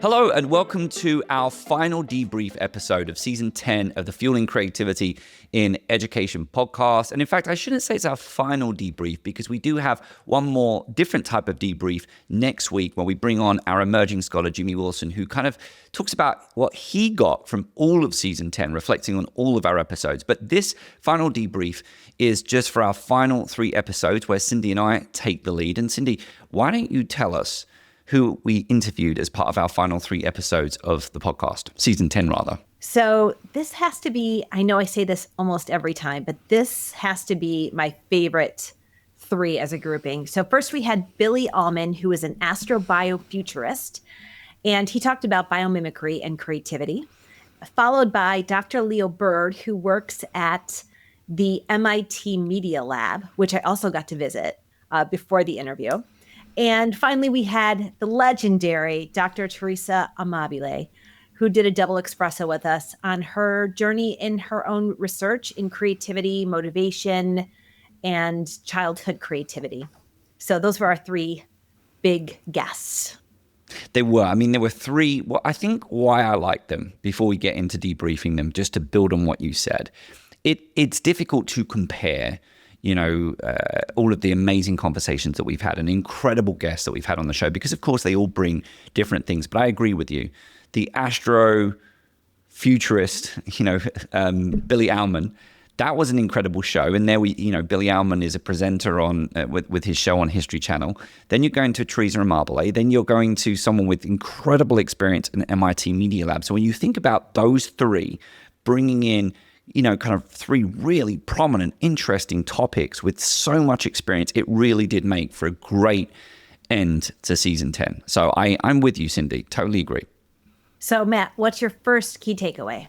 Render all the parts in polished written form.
Hello and welcome to our final debrief episode of season 10 of the Fueling Creativity in Education podcast. And in fact, I shouldn't say it's our final debrief because we do have one more different type of debrief next week when we bring on our emerging scholar, Jimmy Wilson, who kind of talks about what he got from all of season 10, reflecting on all of our episodes. But this final debrief is just for our final 3 episodes where Cyndi and I take the lead. And Cyndi, why don't you tell us who we interviewed as part of our final 3 episodes of the podcast, season 10 rather. So this has to be, I know I say this almost every time, but this has to be my favorite 3 as a grouping. So first we had Billy Almon, who is an astrobio futurist, and he talked about biomimicry and creativity, followed by Dr. Leo Burd, who works at the MIT Media Lab, which I also got to visit before the interview. And finally, we had the legendary Dr. Teresa Amabile, who did a double espresso with us on her journey in her own research in creativity, motivation, and childhood creativity. So those were our 3 big guests. They were. I mean, there were 3. Well, I think why I like them, before we get into debriefing them, just to build on what you said, it's difficult to compare all of the amazing conversations that we've had and incredible guests that we've had on the show, because of course they all bring different things. But I agree with you. The astro futurist, Billy Almon, that was an incredible show. And there Billy Almon is a presenter on with his show on History Channel. Then you're going to Teresa Amabile. Then you're going to someone with incredible experience in MIT Media Lab. So when you think about those 3 bringing in kind of 3 really prominent, interesting topics with so much experience, it really did make for a great end to season 10. So I'm with you, Cyndi. Totally agree. So Matt, what's your first key takeaway?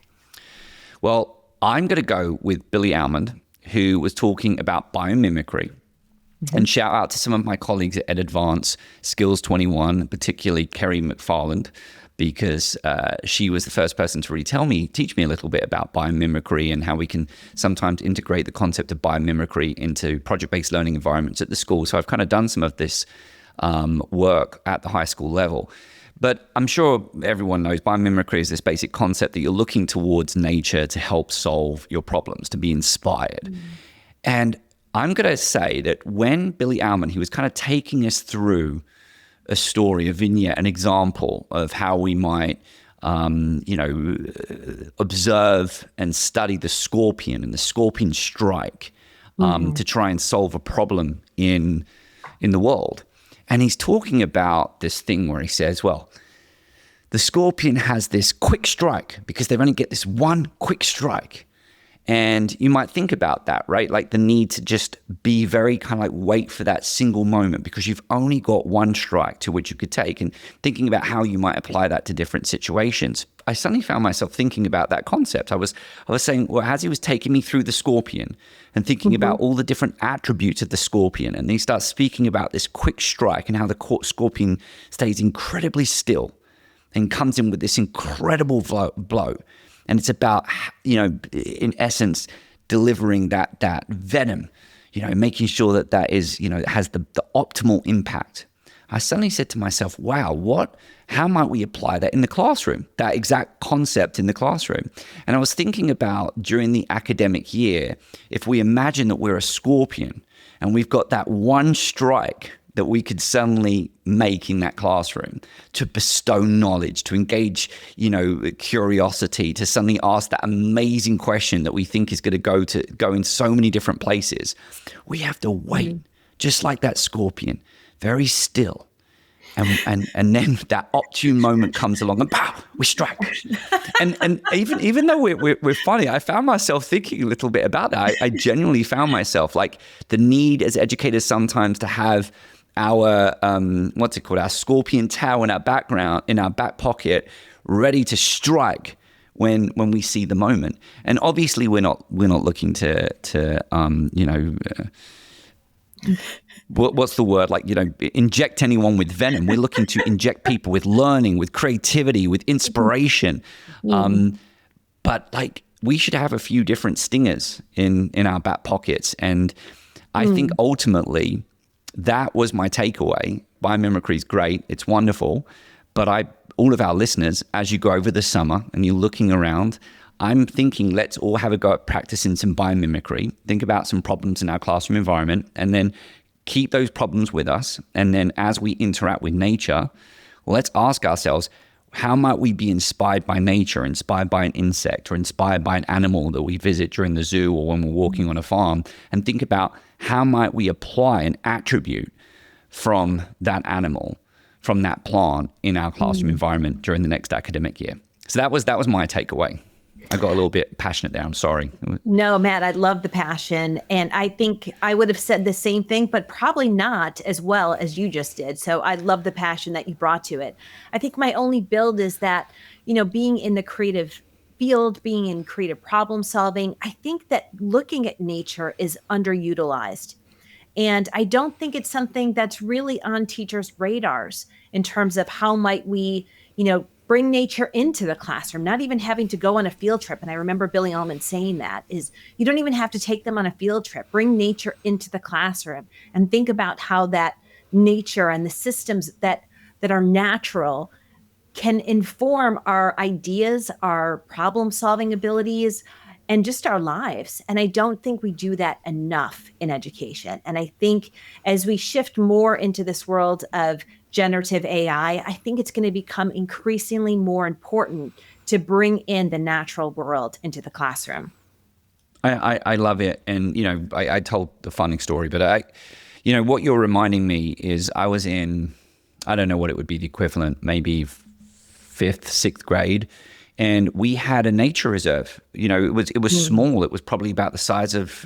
Well, I'm going to go with Billy Almon, who was talking about biomimicry. Mm-hmm. And shout out to some of my colleagues at EdAdvance, Skills 21, particularly Kerry McFarland, because she was the first person to really teach me a little bit about biomimicry and how we can sometimes integrate the concept of biomimicry into project-based learning environments at the school. So I've kind of done some of this work at the high school level. But I'm sure everyone knows biomimicry is this basic concept that you're looking towards nature to help solve your problems, to be inspired. Mm. And I'm going to say that when Billy Almon, he was kind of taking us through a story, a vignette, an example of how we might, observe and study the scorpion and the scorpion strike to try and solve a problem in the world. And he's talking about this thing where he says, well, the scorpion has this quick strike because they only get this one quick strike. And you might think about that, right? Like the need to just be very kind of like wait for that single moment because you've only got one strike to which you could take, and thinking about how you might apply that to different situations. I suddenly found myself thinking about that concept. I was saying, well, as he was taking me through the scorpion and thinking about all the different attributes of the scorpion, and he starts speaking about this quick strike and how the scorpion stays incredibly still and comes in with this incredible blow. And it's about, in essence, delivering that venom, making sure that is, it has the optimal impact. I suddenly said to myself, wow, how might we apply that in the classroom, that exact concept in the classroom? And I was thinking about during the academic year, if we imagine that we're a scorpion and we've got that one strike that we could suddenly make in that classroom to bestow knowledge, to engage, curiosity, to suddenly ask that amazing question that we think is going to go in so many different places. We have to wait, just like that scorpion, very still. And then that opportune moment comes along and pow, we strike. And even though we're funny, I found myself thinking a little bit about that. I genuinely found myself like the need as educators sometimes to have our our scorpion tail in our back pocket, ready to strike when we see the moment. And obviously we're not looking to what's the word? Inject anyone with venom. We're looking to inject people with learning, with creativity, with inspiration. But we should have a few different stingers in our back pockets. And I think ultimately that was my takeaway. Biomimicry is great. It's wonderful. But all of our listeners, as you go over the summer and you're looking around, I'm thinking let's all have a go at practicing some biomimicry, think about some problems in our classroom environment, and then keep those problems with us. And then as we interact with nature, let's ask ourselves, how might we be inspired by nature, inspired by an insect, or inspired by an animal that we visit during the zoo or when we're walking on a farm, and think about how might we apply an attribute from that animal, from that plant in our classroom environment during the next academic year. So that was my takeaway. I got a little bit passionate there. I'm sorry. No, Matt, I love the passion. And I think I would have said the same thing, but probably not as well as you just did. So I love the passion that you brought to it. I think my only build is that, being in the creative field, being in creative problem solving, I think that looking at nature is underutilized. And I don't think it's something that's really on teachers' radars in terms of how might we, bring nature into the classroom, not even having to go on a field trip. And I remember Billy Almon saying that is you don't even have to take them on a field trip, bring nature into the classroom and think about how that nature and the systems that are natural can inform our ideas, our problem solving abilities, and just our lives. And I don't think we do that enough in education. And I think as we shift more into this world of generative AI, I think it's going to become increasingly more important to bring in the natural world into the classroom. I love it. And, I told the funny story, but what you're reminding me is I was in, I don't know what it would be the equivalent, maybe 5th, 6th grade. And we had a nature reserve. It was small. It was probably about the size of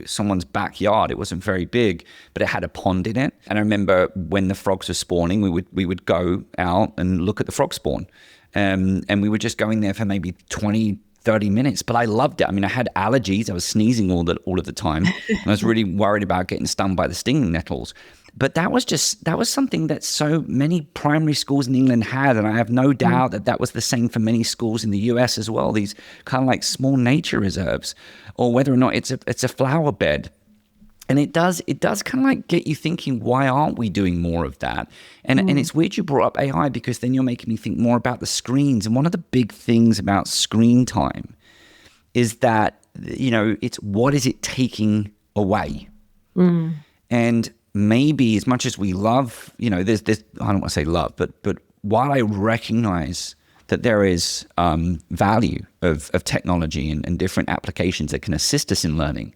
someone's backyard. It wasn't very big, but it had a pond in it. And I remember when the frogs were spawning, we would go out and look at the frog spawn. And we were just going there for maybe 20, 30 minutes. But I loved it. I mean, I had allergies. I was sneezing all of the time. And I was really worried about getting stung by the stinging nettles. But that was something that so many primary schools in England had. And I have no doubt that was the same for many schools in the US as well. These kind of like small nature reserves, or whether or not it's a flower bed. And it does kind of like get you thinking, why aren't we doing more of that? And it's weird you brought up AI, because then you're making me think more about the screens. And one of the big things about screen time is that, it's what is it taking away? And maybe as much as we love, there's I don't want to say love, but while I recognize that there is value of technology and different applications that can assist us in learning,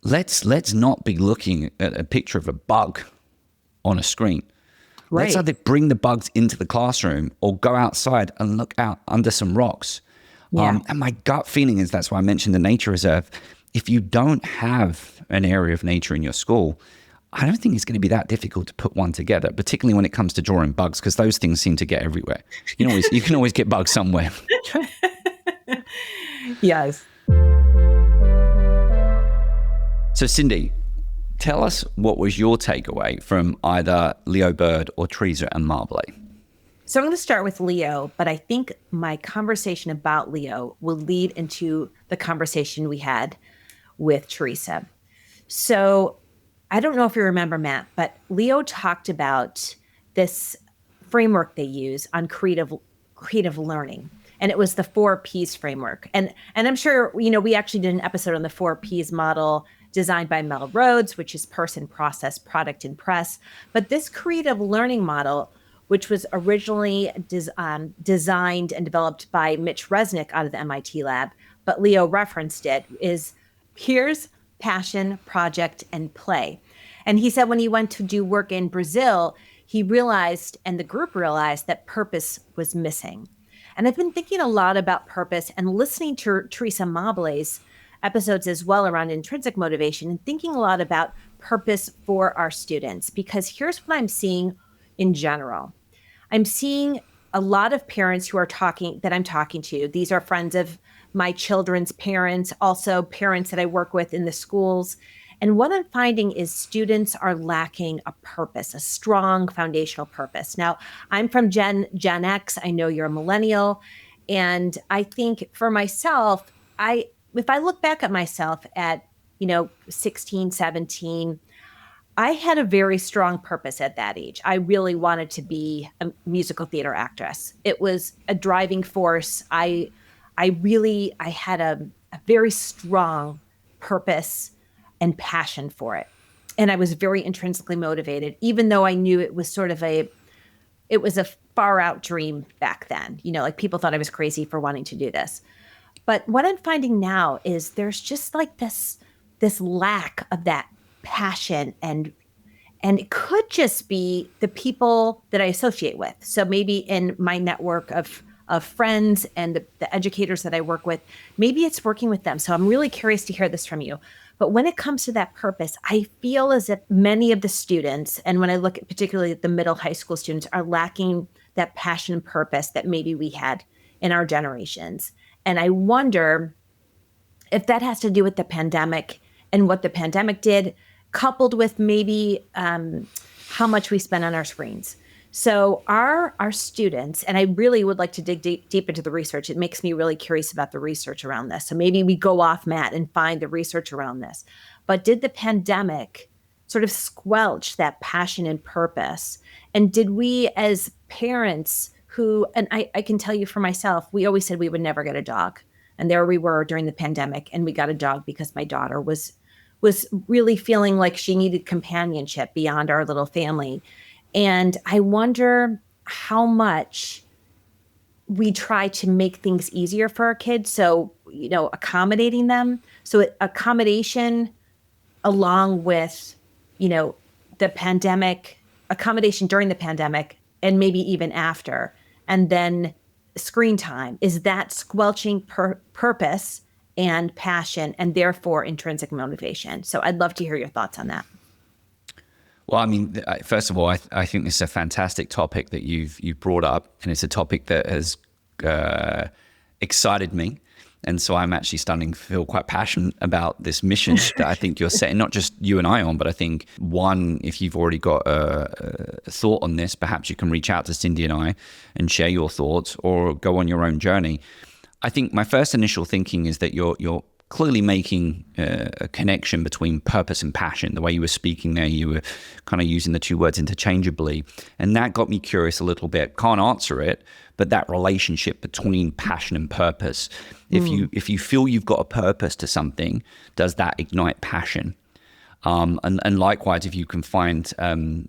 let's not be looking at a picture of a bug on a screen. Right. Let's either bring the bugs into the classroom or go outside and look out under some rocks. Yeah. And my gut feeling is, that's why I mentioned the nature reserve. If you don't have an area of nature in your school, I don't think it's going to be that difficult to put one together, particularly when it comes to drawing bugs, because those things seem to get everywhere. You can always get bugs somewhere. Yes. So Cyndi, tell us, what was your takeaway from either Leo Burd or Teresa Amabile? So I'm going to start with Leo, but I think my conversation about Leo will lead into the conversation we had with Teresa. So I don't know if you remember, Matt, but Leo talked about this framework they use on creative learning. And it was the 4 Ps framework. And I'm sure, we actually did an episode on the 4 Ps model designed by Mel Rhodes, which is person, process, product, and press. But this creative learning model, which was originally designed and developed by Mitch Resnick out of the MIT lab, but Leo referenced it, is here's passion, project, and play. And he said when he went to do work in Brazil, he realized, and the group realized, that purpose was missing. And I've been thinking a lot about purpose and listening to Teresa Amabile's episodes as well around intrinsic motivation, and thinking a lot about purpose for our students, because here's what I'm seeing in general. I'm seeing a lot of parents who are I'm talking to. These are friends of my children's parents, also parents that I work with in the schools. And what I'm finding is students are lacking a purpose, a strong foundational purpose. Now, I'm from Gen X. I know you're a millennial. And I think for myself, if I look back at myself at, 16, 17, I had a very strong purpose at that age. I really wanted to be a musical theater actress. It was a driving force. I had a very strong purpose and passion for it. And I was very intrinsically motivated, even though I knew it was it was a far out dream back then. Like people thought I was crazy for wanting to do this. But what I'm finding now is there's just like this lack of that passion, and it could just be the people that I associate with. So maybe in my network of friends and the educators that I work with, maybe it's working with them. So I'm really curious to hear this from you. But when it comes to that purpose, I feel as if many of the students, and when I look at particularly at the middle high school students, are lacking that passion and purpose that maybe we had in our generations. And I wonder if that has to do with the pandemic and what the pandemic did, coupled with maybe how much we spend on our screens. So our students, and I really would like to dig deep into the research. It makes me really curious about the research around this. So maybe we go off, Matt, and find the research around this. But did the pandemic sort of squelch that passion and purpose? And did we as parents who, and I can tell you for myself, we always said we would never get a dog. And there we were during the pandemic, and we got a dog because my daughter was really feeling like she needed companionship beyond our little family. And I wonder how much we try to make things easier for our kids. So, accommodating them. So accommodation along with, the pandemic, accommodation during the pandemic, and maybe even after. And then screen time. Is that squelching purpose and passion, and therefore intrinsic motivation? So I'd love to hear your thoughts on that. Well, I mean, first of all, I think this is a fantastic topic that you've brought up, and it's a topic that has excited me. And so I'm actually starting to feel quite passionate about this mission that I think you're setting, not just you and I on, but I think one, if you've already got a thought on this, perhaps you can reach out to Cyndi and I and share your thoughts or go on your own journey. I think my first initial thinking is that you're clearly making a connection between purpose and passion. The way you were speaking there, you were kind of using the two words interchangeably. And that got me curious a little bit. Can't answer it, but that relationship between passion and purpose. If you feel you've got a purpose to something, does that ignite passion? And likewise, if you can find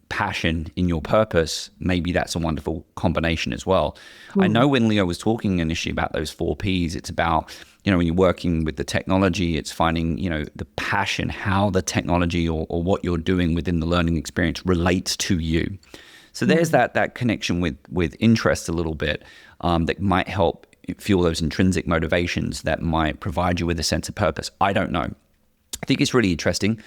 passion in your purpose, maybe that's a wonderful combination as well. I know when Leo was talking initially about those 4 Ps, it's about, when you're working with the technology, it's finding, the passion, how the technology or what you're doing within the learning experience relates to you. So there's that connection with interest a little bit that might help fuel those intrinsic motivations that might provide you with a sense of purpose. I don't know. I think it's really interesting.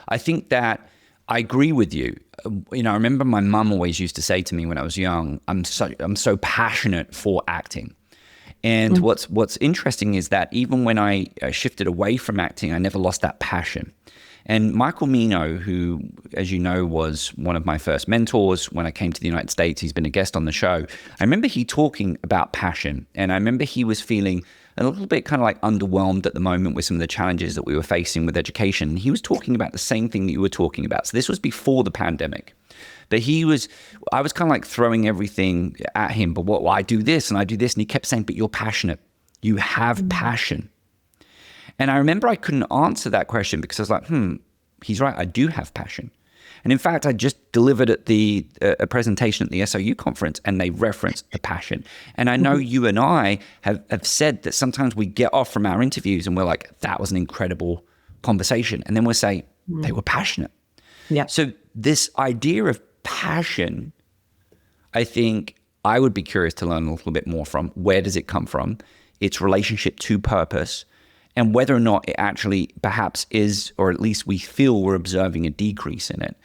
I think that I agree with you. I remember my mum always used to say to me when I was young, I'm so passionate for acting. And what's interesting is that even when I shifted away from acting, I never lost that passion. And Michael Mino, who, as you know, was one of my first mentors when I came to the United States, he's been a guest on the show. I remember he talking about passion. And I remember he was feeling a little bit kind of like underwhelmed at the moment with some of the challenges that we were facing with education. And he was talking about the same thing that you were talking about. So this was before the pandemic. But I was kind of like throwing everything at him. But I do this and I do this. And he kept saying, but you're passionate. You have passion. And I remember I couldn't answer that question because I was like, he's right. I do have passion. And in fact, I just delivered at a presentation at the SOU conference, and they referenced the passion. And I know you and I have said that sometimes we get off from our interviews and we're like, that was an incredible conversation. And then we'll say, they were passionate. Yeah. So this idea of passion, I think I would be curious to learn a little bit more from. Where does it come from? Its relationship to purpose, and whether or not it actually perhaps is, or at least we feel we're observing a decrease in it.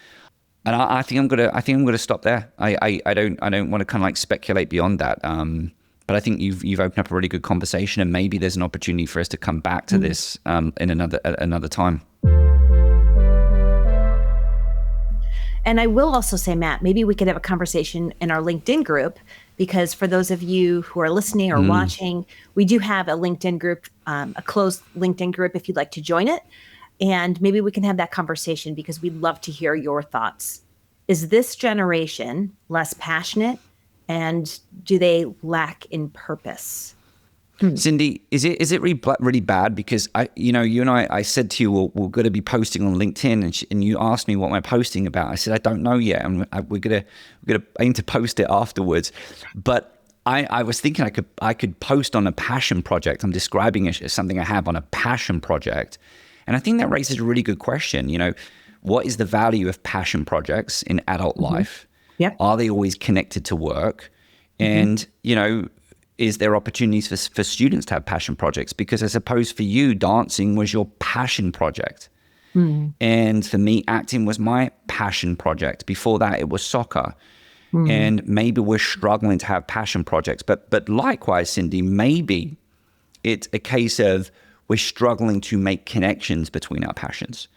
And I think I'm gonna stop there. I don't want to kind of like speculate beyond that. But I think you've opened up a really good conversation, and maybe there's an opportunity for us to come back to this in another time. And I will also say, Matt, maybe we could have a conversation in our LinkedIn group, because for those of you who are listening or watching, we do have a LinkedIn group, a closed LinkedIn group if you'd like to join it. And maybe we can have that conversation because we'd love to hear your thoughts. Is this generation less passionate, and do they lack in purpose? Cyndi, is it really bad? Because you and I said to you, we're going to be posting on LinkedIn, and you asked me what am I posting about. I said I don't know yet, and we're gonna aim to post it afterwards. But I was thinking I could post on a passion project. I'm describing it as something I have on a passion project, and I think that raises a really good question. What is the value of passion projects in adult life? Yep. Are they always connected to work? And is there opportunities for students to have passion projects? Because I suppose for you, dancing was your passion project. And for me, acting was my passion project. Before that, it was soccer. And maybe we're struggling to have passion projects. But likewise, Cyndi, maybe it's a case of we're struggling to make connections between our passions.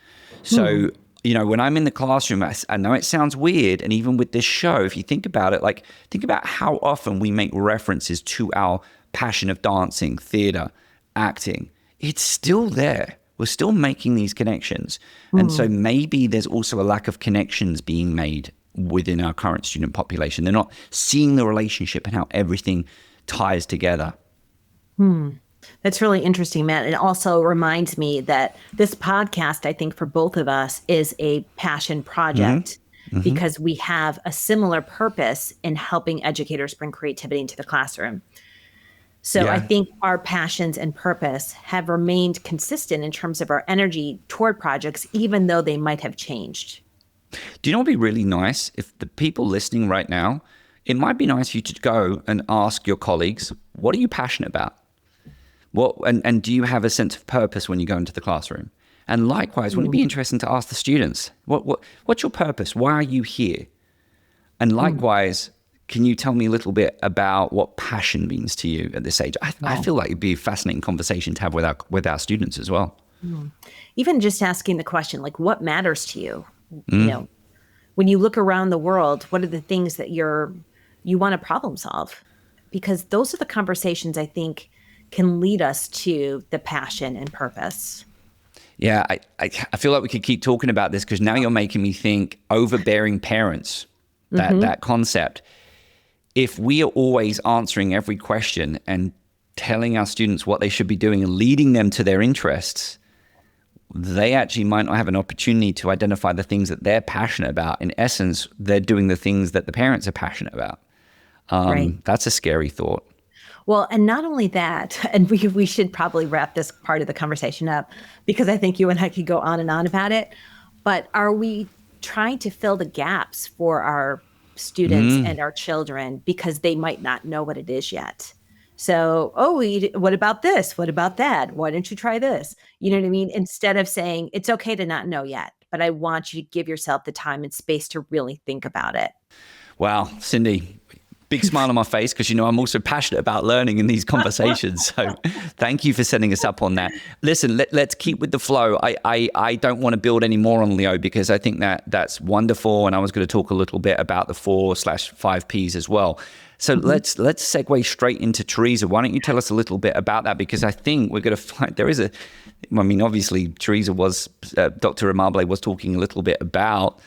So, when I'm in the classroom, I know it sounds weird. And even with this show, if you think about it, think about how often we make references to our passion of dancing, theater, acting. It's still there. We're still making these connections. And so maybe there's also a lack of connections being made within our current student population. They're not seeing the relationship and how everything ties together. That's really interesting, Matt. It also reminds me that this podcast, I think for both of us, is a passion project because we have a similar purpose in helping educators bring creativity into the classroom. So I think our passions and purpose have remained consistent in terms of our energy toward projects, even though they might have changed. Do you know what would be really nice? If the people listening right now, it might be nice for you to go and ask your colleagues, what are you passionate about? And do you have a sense of purpose when you go into the classroom? And likewise, wouldn't it be interesting to ask the students, what's your purpose? Why are you here? And likewise, can you tell me a little bit about what passion means to you at this age? I feel like it'd be a fascinating conversation to have with our students as well. Even just asking the question, what matters to you? When you look around the world, what are the things that you want to problem solve? Because those are the conversations I think can lead us to the passion and purpose. Yeah, I feel like we could keep talking about this because now you're making me think overbearing parents, that concept. If we are always answering every question and telling our students what they should be doing and leading them to their interests, they actually might not have an opportunity to identify the things that they're passionate about. In essence, they're doing the things that the parents are passionate about. That's a scary thought. Well, and not only that, and we should probably wrap this part of the conversation up because I think you and I could go on and on about it, but are we trying to fill the gaps for our students and our children because they might not know what it is yet? So, what about this? What about that? Why don't you try this? You know what I mean? Instead of saying, it's okay to not know yet, but I want you to give yourself the time and space to really think about it. Wow, Cyndi, big smile on my face because, I'm also passionate about learning in these conversations. So thank you for setting us up on that. Listen, let's keep with the flow. I don't want to build any more on Leo because I think that's wonderful. And I was going to talk a little bit about the 4/5 Ps as well. So let's segue straight into Teresa. Why don't you tell us a little bit about that? Because I think we're going to find obviously Teresa Dr. Amabile was talking a little bit about,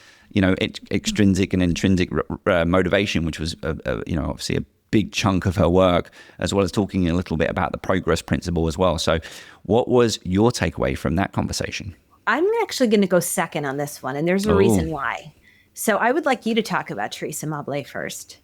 extrinsic and intrinsic motivation, which was, obviously a big chunk of her work, as well as talking a little bit about the progress principle as well. So what was your takeaway from that conversation? I'm actually going to go second on this one, and there's a reason why. So I would like you to talk about Teresa Amabile first.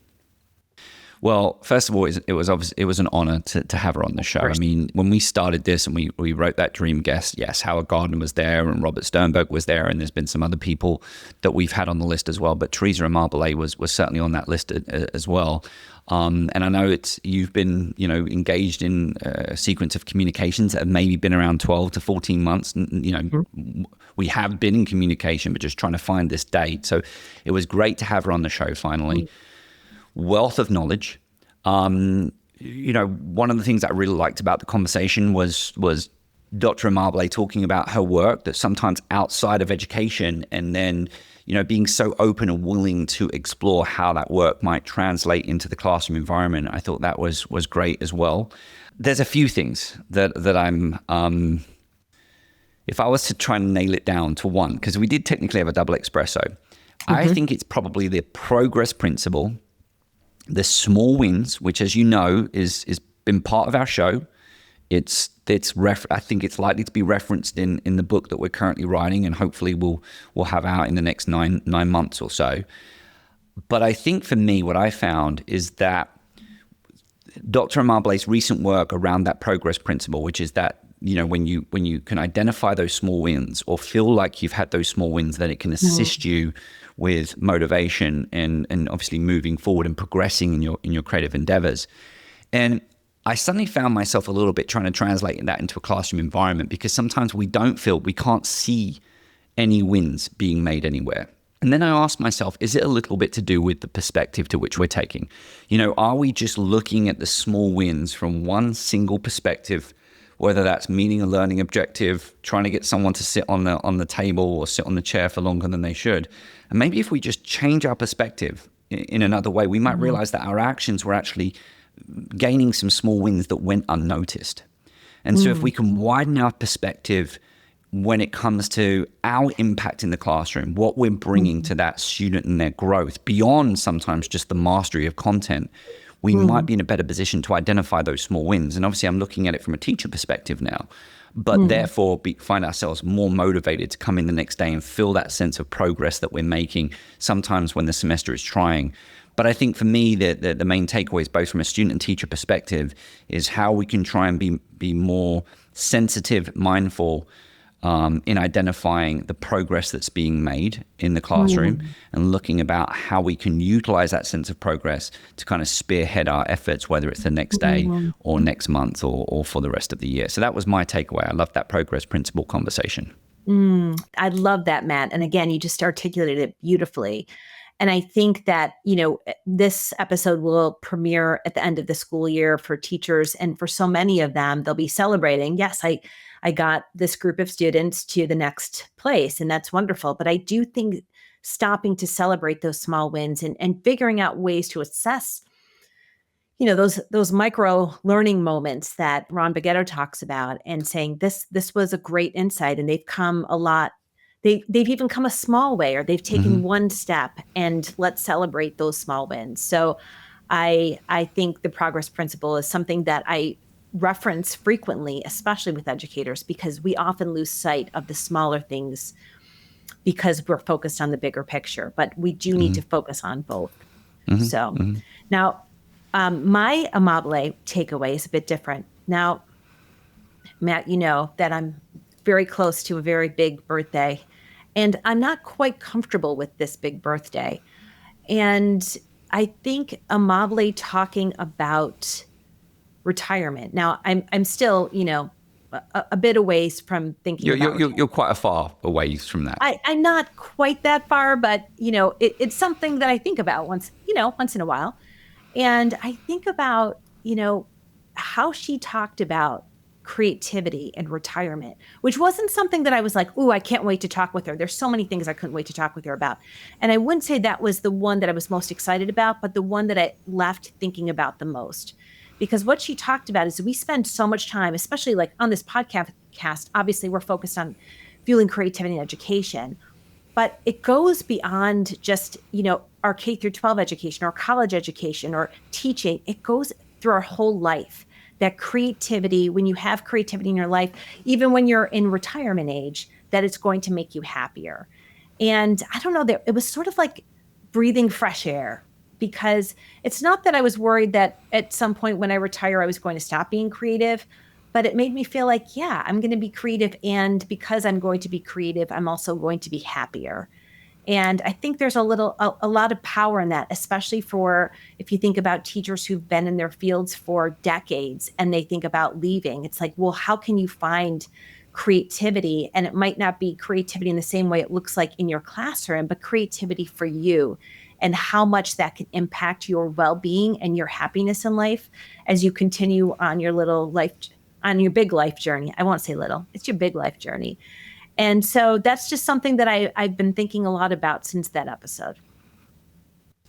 Well, first of all, it was an honor to have her on the show. I mean, when we started this and we wrote that dream guest, yes, Howard Gardner was there and Robert Sternberg was there, and there's been some other people that we've had on the list as well. But Teresa Amabile was certainly on that list as well. And I know you've been engaged in a sequence of communications that have maybe been around 12 to 14 months. We have been in communication, but just trying to find this date. So it was great to have her on the show finally. Wealth of knowledge. One of the things that I really liked about the conversation was Dr. Amabile talking about her work that's sometimes outside of education, and then being so open and willing to explore how that work might translate into the classroom environment. I thought that was great as well. There's a few things that I'm if I was to try and nail it down to one, because we did technically have a double espresso, I think it's probably the progress principle, the small wins, which, as you know, is been part of our show. I think it's likely to be referenced in the book that we're currently writing, and hopefully we'll have out in the next nine months or so. But I think for me, what I found is that Dr. Amabile's recent work around that progress principle, which is that, when you can identify those small wins or feel like you've had those small wins, then it can assist you with motivation and obviously moving forward and progressing in your creative endeavors. And I suddenly found myself a little bit trying to translate that into a classroom environment, because sometimes we can't see any wins being made anywhere. And then I asked myself, is it a little bit to do with the perspective to which we're taking? Are we just looking at the small wins from one single perspective, whether that's meeting a learning objective, trying to get someone to sit on the table or sit on the chair for longer than they should? And maybe if we just change our perspective in another way, we might realize that our actions were actually gaining some small wins that went unnoticed. And so if we can widen our perspective when it comes to our impact in the classroom, what we're bringing to that student and their growth beyond sometimes just the mastery of content, we might be in a better position to identify those small wins. And obviously I'm looking at it from a teacher perspective now, but therefore find ourselves more motivated to come in the next day and feel that sense of progress that we're making sometimes when the semester is trying. But I think for me, the main takeaways, both from a student and teacher perspective, is how we can try and be more sensitive, mindful in identifying the progress that's being made in the classroom and looking about how we can utilize that sense of progress to kind of spearhead our efforts, whether it's the next day or next month or for the rest of the year. So that was my takeaway. I love that progress principle conversation. I love that, Matt. And again, you just articulated it beautifully. And I think that, this episode will premiere at the end of the school year for teachers. And for so many of them, they'll be celebrating. Yes, I got this group of students to the next place, and that's wonderful. But I do think stopping to celebrate those small wins and figuring out ways to assess, those micro learning moments that Ron Bagetto talks about, and saying this was a great insight, and they've come a lot. They've even come a small way, or they've taken one step, and let's celebrate those small wins. So I think the progress principle is something that I reference frequently, especially with educators, because we often lose sight of the smaller things because we're focused on the bigger picture, but we do need to focus on both. Now, my Amabile takeaway is a bit different. Now, Matt, you know that I'm very close to a very big birthday, and I'm not quite comfortable with this big birthday. And I think Amabile talking about retirement. Now, I'm still, a bit away from thinking about you're quite a far away from that. I'm not quite that far, but it's something that I think about once in a while. And I think about, how she talked about creativity and retirement, which wasn't something that I was like, "Ooh, I can't wait to talk with her." There's so many things I couldn't wait to talk with her about. And I wouldn't say that was the one that I was most excited about, but the one that I left thinking about the most. Because what she talked about is we spend so much time, especially like on this podcast, obviously we're focused on fueling creativity and education, but it goes beyond just, our K through 12 education or college education or teaching. It goes through our whole life. That creativity, when you have creativity in your life, even when you're in retirement age, that it's going to make you happier. And I don't know, it was sort of like breathing fresh air, because it's not that I was worried that at some point when I retire, I was going to stop being creative, but it made me feel like, yeah, I'm going to be creative. And because I'm going to be creative, I'm also going to be happier. And I think there's a lot of power in that, especially for if you think about teachers who've been in their fields for decades and they think about leaving. It's like, well, how can you find creativity? And it might not be creativity in the same way it looks like in your classroom, but creativity for you, and how much that can impact your well-being and your happiness in life as you continue on your big life journey. I won't say little, it's your big life journey. And so that's just something that I've been thinking a lot about since that episode.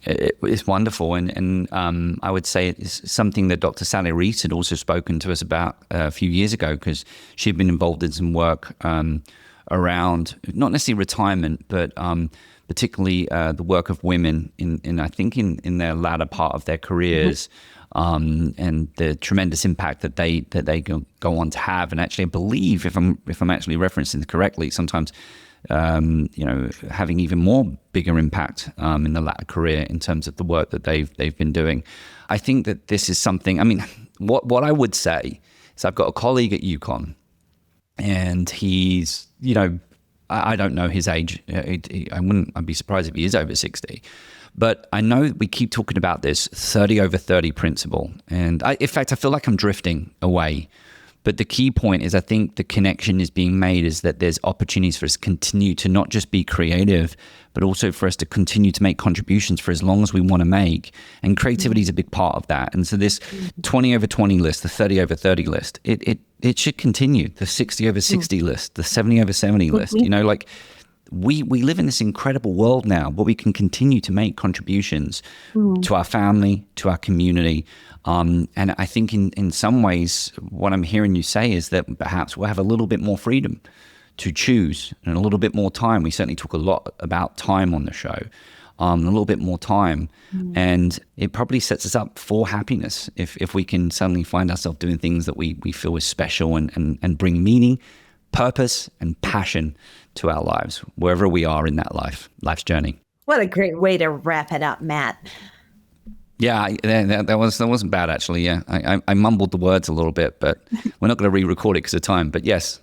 It's wonderful. And I would say it's something that Dr. Sally Reese had also spoken to us about a few years ago, because she'd been involved in some work around not necessarily retirement, but particularly the work of women in I think in their latter part of their careers, and the tremendous impact that they go on to have. And actually, I believe, if I'm actually referencing it correctly, sometimes having even more bigger impact in the latter career in terms of the work that they've been doing. I think that this is something. I mean, what I would say is I've got a colleague at UConn, and he's, I don't know his age. I'd be surprised if he is over 60. But I know we keep talking about this 30 over 30 principle. And in fact, I feel like I'm drifting away. But the key point is, I think the connection is being made is that there's opportunities for us to continue to not just be creative, but also for us to continue to make contributions for as long as we want to make. And creativity is a big part of that. And so this 20 over 20 list, the 30 over 30 list, it should continue. The 60 over 60 list, the 70 over 70 list, we live in this incredible world now where we can continue to make contributions to our family, to our community. And I think in some ways, what I'm hearing you say is that perhaps we'll have a little bit more freedom to choose and a little bit more time. We certainly talk a lot about time on the show, a little bit more time. And it probably sets us up for happiness if we can suddenly find ourselves doing things that we feel is special and bring meaning, purpose, and passion to our lives, wherever we are in that life's journey. What a great way to wrap it up, Matt. Yeah, that wasn't bad, actually. Yeah, I mumbled the words a little bit, but we're not going to re-record it because of time. But yes,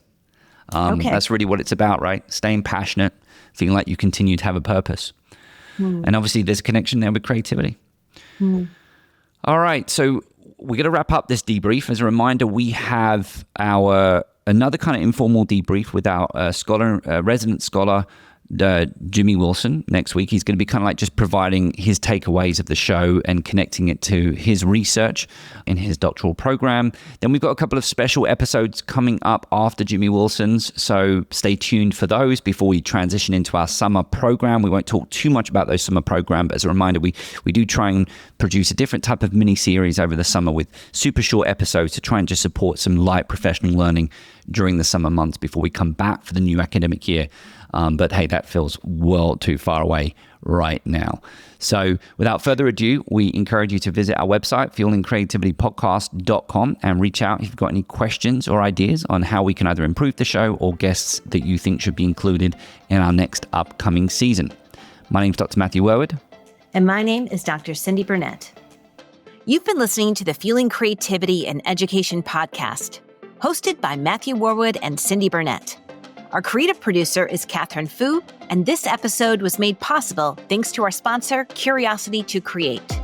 that's really what it's about, right? Staying passionate, feeling like you continue to have a purpose. And obviously there's a connection there with creativity. All right, so we're going to wrap up this debrief. As a reminder, we have another kind of informal debrief with our resident scholar, Jimmy Wilson, next week. He's going to be kind of like just providing his takeaways of the show and connecting it to his research in his doctoral program. Then we've got a couple of special episodes coming up after Jimmy Wilson's, so stay tuned for those before we transition into our summer program. We won't talk too much about those summer program, but as a reminder, we do try and produce a different type of mini-series over the summer with super short episodes to try and just support some light professional learning during the summer months before we come back for the new academic year. But hey, that feels well too far away right now. So without further ado, we encourage you to visit our website, fuelingcreativitypodcast.com, and reach out if you've got any questions or ideas on how we can either improve the show or guests that you think should be included in our next upcoming season. My name is Dr. Matthew Worwood. And my name is Dr. Cyndi Burnett. You've been listening to the Fueling Creativity and Education podcast, hosted by Matthew Worwood and Cyndi Burnett. Our creative producer is Catherine Fu, and this episode was made possible thanks to our sponsor, Curiosity to Create.